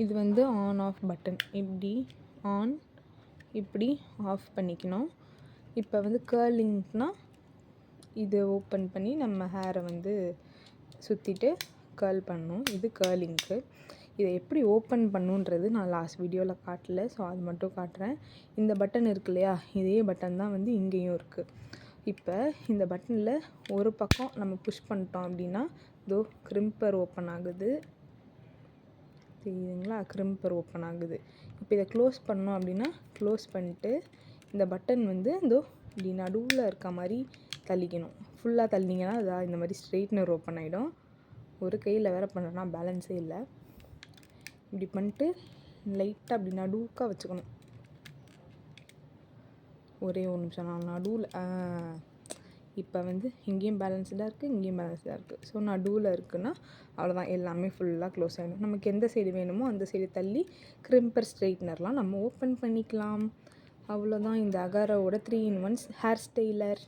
இது வந்து on off button. இப்படி ஆன், இப்படி ஆஃப் பண்ணிக்கணும். இப்போ வந்து கேர்லிங்க்னால் இது ஓப்பன் பண்ணி நம்ம ஹேரை வந்து சுற்றிட்டு கேர்ள் பண்ணணும். இது கேர்லிங்க்கு. இதை எப்படி ஓப்பன் பண்ணுன்றது நான் லாஸ்ட் வீடியோவில் காட்டல, ஸோ அது மட்டும் காட்டுறேன். இந்த பட்டன் இருக்கு இல்லையா, இதே பட்டன் தான் வந்து இங்கேயும் இருக்குது. இப்போ இந்த பட்டனில் ஒரு பக்கம் நம்ம புஷ் பண்ணிட்டோம் அப்படின்னா இதோ கிரிம்பர் ஓப்பன் ஆகுது. தெரியுதுங்களா? கிரிம்பர் ஓப்பன் ஆகுது. இப்போ இதை க்ளோஸ் பண்ணோம் அப்படின்னா க்ளோஸ் பண்ணிட்டு இந்த பட்டன் வந்து இதோ இப்படி நடுவில் இருக்க மாதிரி தள்ளிக்கணும். ஃபுல்லாக தள்ளிங்கன்னா அதான் இந்த மாதிரி ஸ்ட்ரெயிட்னர் ஓப்பன் ஆகிடும். ஒரு கையில் வேறு பண்ணுறேன்னா பேலன்ஸே இல்லை. இப்படி பண்ணிட்டு லைட்டாக அப்படி நடுவுக்காக வச்சுக்கணும். ஒரே ஒரு நிமிஷம், நான் நடுவில் இப்போ வந்து இங்கேயும் பேலன்ஸ்டாக இருக்குது, இங்கேயும் பேலன்ஸ்டாக இருக்குது. ஸோ நடுவில் இருக்குன்னா அவ்வளோதான், எல்லாமே ஃபுல்லாக க்ளோஸ் ஆகிடும். நமக்கு எந்த சைடு வேணுமோ அந்த சைடு தள்ளி கிரிம்பர் ஸ்ட்ரெயிட்னர்லாம் நம்ம ஓப்பன் பண்ணிக்கலாம். அவ்வளோதான் இந்த அகாராவோட 3 in 1 ஹேர் ஸ்டைலர்.